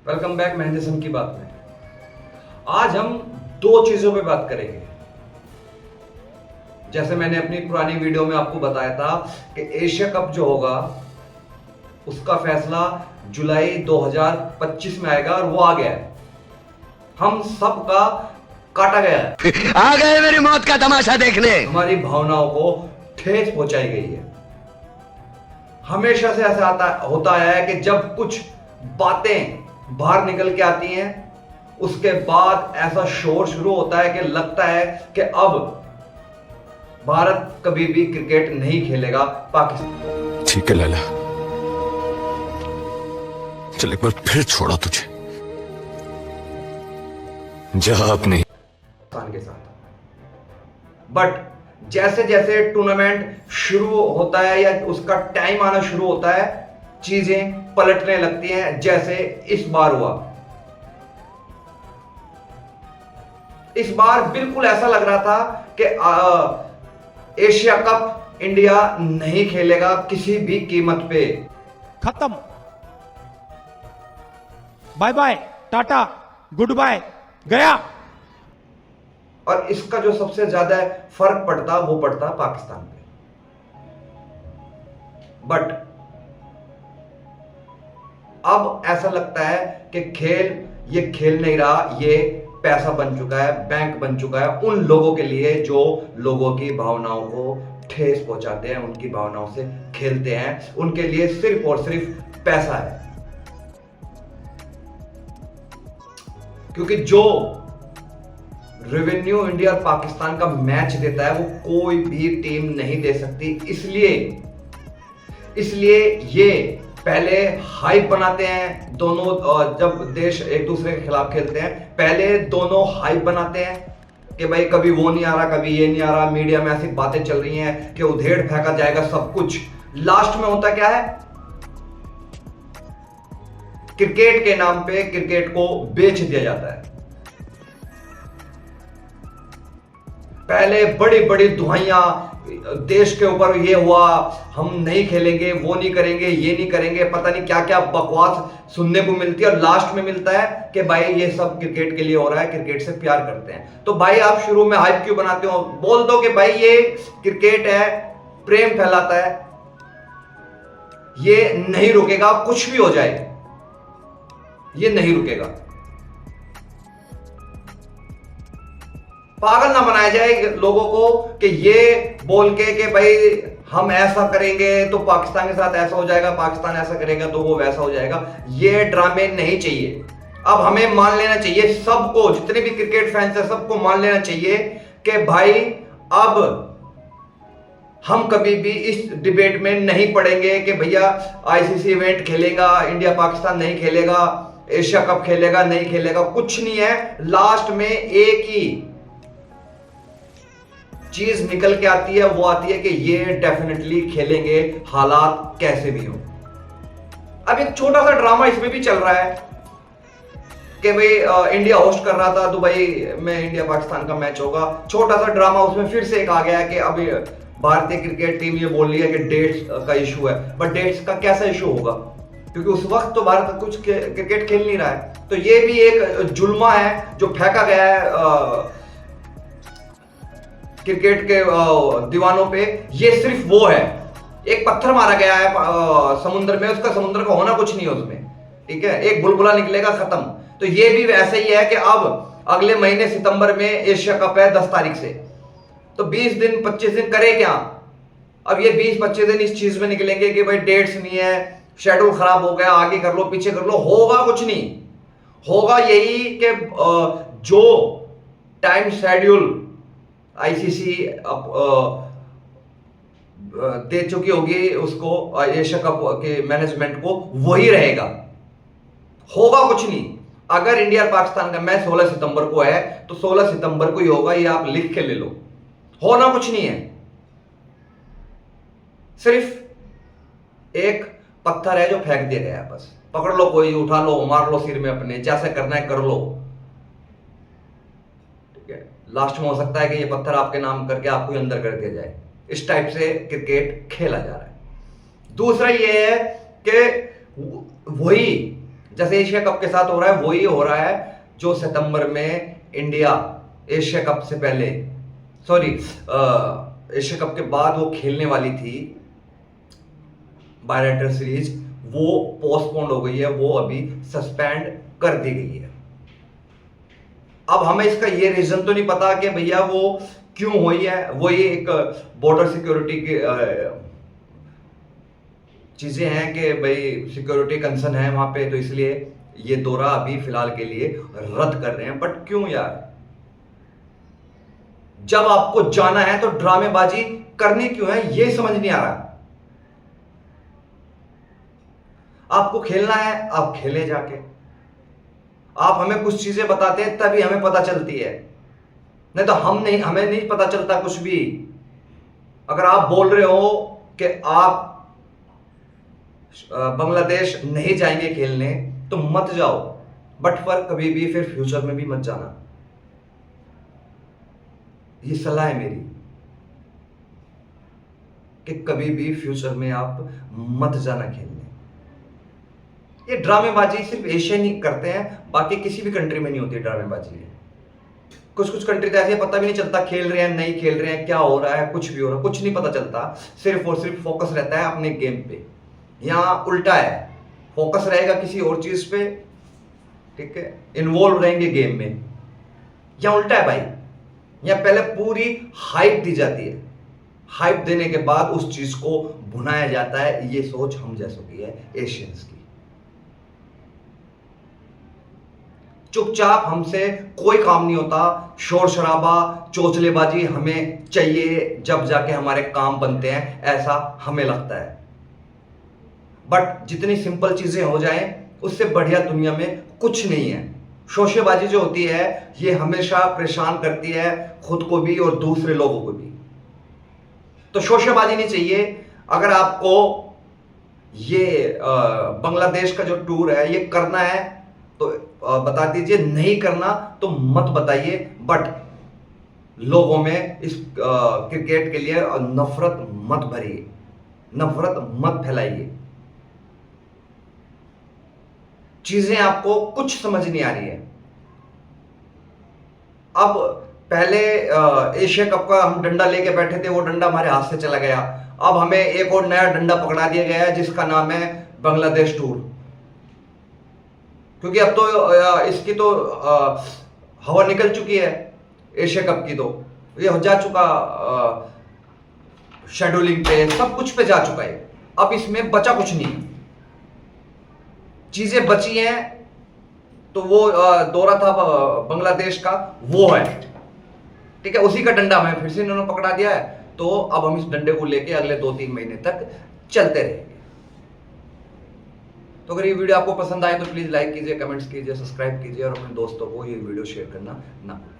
Welcome back Mahendra Singh की बात में। आज हम दो चीजों पे बात करेंगे। जैसे मैंने अपनी पुरानी वीडियो में आपको बताया था कि एशिया कप जो होगा उसका फैसला जुलाई 2025 में आएगा और वो आ गया है। हम सब का काटा गया है। आ गए मेरी मौत का तमाशा देखने। हमारी भावनाओं को ठेस पहुंचाई गई है। हमेशा से ऐसा होता है कि जब कुछ बातें बाहर निकल के आती हैं उसके बाद ऐसा शोर शुरू होता है कि लगता है कि अब भारत कभी भी क्रिकेट नहीं खेलेगा पाकिस्तान। ठीक है लाला, चल एक बार फिर छोड़ा तुझे, जा अपने के साथ। बट जैसे जैसे टूर्नामेंट शुरू होता है या उसका टाइम आना शुरू होता है चीजें पलटने लगती हैं। जैसे इस बार हुआ, इस बार बिल्कुल ऐसा लग रहा था कि एशिया कप इंडिया नहीं खेलेगा किसी भी कीमत पे। खत्म, bye bye, tata, good bye, गया। और इसका जो सबसे ज्यादा फर्क पड़ता वो पड़ता पाकिस्तान पे। बट अब ऐसा लगता है कि ये खेल नहीं रहा, ये पैसा बन चुका है, बैंक बन चुका है उन लोगों के लिए जो लोगों की भावनाओं को ठेस पहुंचाते हैं, उनकी भावनाओं से खेलते हैं। उनके लिए सिर्फ और सिर्फ पैसा है। क्योंकि जो रेवेन्यू इंडिया और पाकिस्तान का मैच देता है वो कोई भी टीम नहीं दे सकती। इसलिए ये पहले हाइप बनाते हैं दोनों, जब देश एक दूसरे के खिलाफ खेलते हैं पहले दोनों हाइप बनाते हैं कि भाई कभी वो नहीं आ रहा, कभी ये नहीं आ रहा। मीडिया में ऐसी बातें चल रही हैं कि उधेड़ फेंका जाएगा सब कुछ। लास्ट में होता क्या है, क्रिकेट के नाम पे क्रिकेट को बेच दिया जाता है। पहले बड़ी बड़ी दुहाइयां देश के ऊपर, ये हुआ, हम नहीं खेलेंगे, वो नहीं करेंगे, ये नहीं करेंगे, पता नहीं क्या क्या बकवास सुनने को मिलती है। और लास्ट में मिलता है कि भाई ये सब क्रिकेट के लिए हो रहा है, क्रिकेट से प्यार करते हैं। तो भाई आप शुरू में हाइप क्यों बनाते हो? बोल दो कि भाई ये क्रिकेट है, प्रेम फैलाता है, ये नहीं रुकेगा, कुछ भी हो जाए ये नहीं रुकेगा। पागल ना बनाया जाए लोगों को कि ये बोल के कि भाई हम ऐसा करेंगे तो पाकिस्तान के साथ ऐसा हो जाएगा, पाकिस्तान ऐसा करेगा तो वो वैसा हो जाएगा। ये ड्रामे नहीं चाहिए। अब हमें मान लेना चाहिए, सबको, जितने भी क्रिकेट फैंस हैं सबको मान लेना चाहिए कि भाई अब हम कभी भी इस डिबेट में नहीं पड़ेंगे कि भैया आईसीसी इवेंट खेलेगा इंडिया, पाकिस्तान नहीं खेलेगा, एशिया कप खेलेगा नहीं खेलेगा, कुछ नहीं है। लास्ट में एक ही चीज निकल के आती है, वो आती है कि ये डेफिनेटली खेलेंगे, हालात कैसे भी हो। अब एक छोटा सा ड्रामा इसमें भी चल रहा है कि भाई इंडिया होस्ट कर रहा था दुबई में, इंडिया पाकिस्तान का मैच होगा। छोटा सा ड्रामा उसमें फिर से एक आ गया है कि अभी भारतीय क्रिकेट टीम ये बोल रही है कि डेट्स का इशू है। बट डेट्स का कैसा इशू होगा, क्योंकि उस वक्त तो भारत कुछ क्रिकेट खेल नहीं रहा है। तो ये भी एक जुल्मा है जो फेंका गया है क्रिकेट के दीवानों पे। ये सिर्फ वो है, एक पत्थर मारा गया है समुद्र में, उसका समुद्र का होना कुछ नहीं है उसमें, ठीक है, एक बुलबुला निकलेगा, खत्म। तो ये भी वैसे ही है कि अब अगले महीने सितंबर में एशिया कप है 10 तारीख से, तो 20 दिन 25 दिन करे क्या? अब ये 20-25 दिन इस चीज में निकलेंगे कि भाई डेट्स नहीं है, शेड्यूल खराब हो गया, आगे कर लो पीछे कर लो। होगा कुछ नहीं, होगा यही कि जो टाइम शेड्यूल आईसीसी दे चुकी होगी उसको, एशिया कप के मैनेजमेंट को, वही रहेगा। होगा कुछ नहीं। अगर इंडिया और पाकिस्तान का मैच 16 सितंबर को है तो 16 सितंबर को ही होगा, ये आप लिख के ले लो। होना कुछ नहीं है, सिर्फ एक पत्थर है जो फेंक दिया गया है, बस पकड़ लो, कोई उठा लो, मार लो सिर में अपने, जैसे करना है कर लो। लास्ट में हो सकता है कि ये पत्थर आपके नाम करके आपको अंदर कर दिया जाए। इस टाइप से क्रिकेट खेला जा रहा है। दूसरा ये है कि वही जैसे एशिया कप के साथ हो रहा है वही हो रहा है जो सितंबर में इंडिया एशिया कप से पहले, सॉरी एशिया कप के बाद वो खेलने वाली थी बायलैटरल सीरीज, वो पोस्टपोन्ड हो गई है, वो अभी सस्पेंड कर दी गई है। अब हमें इसका ये रीजन तो नहीं पता कि भैया वो क्यों हुई है, वो ये एक बॉर्डर सिक्योरिटी की चीजें हैं कि भाई सिक्योरिटी कंसर्न है वहां पे, तो इसलिए ये दौरा अभी फिलहाल के लिए रद्द कर रहे हैं। बट क्यों यार, जब आपको जाना है तो ड्रामेबाजी करनी क्यों है, ये समझ नहीं आ रहा। आपको खेलना है आप खेले जाके, आप हमें कुछ चीजें बताते हैं तभी हमें पता चलती है, नहीं तो हमें नहीं पता चलता कुछ भी। अगर आप बोल रहे हो कि आप बांग्लादेश नहीं जाएंगे खेलने तो मत जाओ, बट पर कभी भी फिर फ्यूचर में भी मत जाना, ये सलाह है मेरी कि कभी भी फ्यूचर में आप मत जाना खेलने। ये ड्रामेबाजी सिर्फ एशियन ही करते हैं, बाकी किसी भी कंट्री में नहीं होती ड्रामेबाजी। कुछ कंट्री तो ऐसे पता भी नहीं चलता खेल रहे हैं नहीं खेल रहे हैं, क्या हो रहा है, कुछ भी हो रहा है, कुछ नहीं पता चलता, सिर्फ और सिर्फ फोकस रहता है अपने गेम पे। यहां उल्टा है, फोकस रहेगा किसी और चीज पे, ठीक है, इन्वॉल्व रहेंगे गेम में। यहां उल्टा है भाई, यहां पहले पूरी हाइप दी जाती है, हाइप देने के बाद उस चीज को भुनाया जाता है। ये सोच हम जैसों की है, एशियंस की। चुपचाप हमसे कोई काम नहीं होता, शोर शराबा चोचलेबाजी हमें चाहिए जब जाके हमारे काम बनते हैं, ऐसा हमें लगता है। बट जितनी सिंपल चीजें हो जाएं उससे बढ़िया दुनिया में कुछ नहीं है। शोशेबाजी जो होती है ये हमेशा परेशान करती है खुद को भी और दूसरे लोगों को भी, तो शोशेबाजी नहीं चाहिए। अगर आपको ये बांग्लादेश का जो टूर है ये करना है तो बता दीजिए, नहीं करना तो मत बताइए, बट लोगों में इस क्रिकेट के लिए नफरत मत भरिए, नफरत मत फैलाइए। चीजें आपको कुछ समझ नहीं आ रही है। अब पहले एशिया कप का हम डंडा लेके बैठे थे, वो डंडा हमारे हाथ से चला गया, अब हमें एक और नया डंडा पकड़ा दिया गया है जिसका नाम है बांग्लादेश टूर। क्योंकि अब तो इसकी तो हवा निकल चुकी है, एशिया कप की तो ये जा चुका, शेड्यूलिंग पे सब कुछ पे जा चुका है, अब इसमें बचा कुछ नहीं। चीजें बची हैं तो वो दौरा था बांग्लादेश का, वो है, ठीक है, उसी का डंडा हमें फिर से इन्होंने पकड़ा दिया है, तो अब हम इस डंडे को लेके अगले 2-3 महीने तक चलते रहेंगे। तो अगर ये वीडियो आपको पसंद आए तो प्लीज लाइक कीजिए, कमेंट्स कीजिए, सब्सक्राइब कीजिए और अपने दोस्तों को ये वीडियो शेयर करना ना भूलें।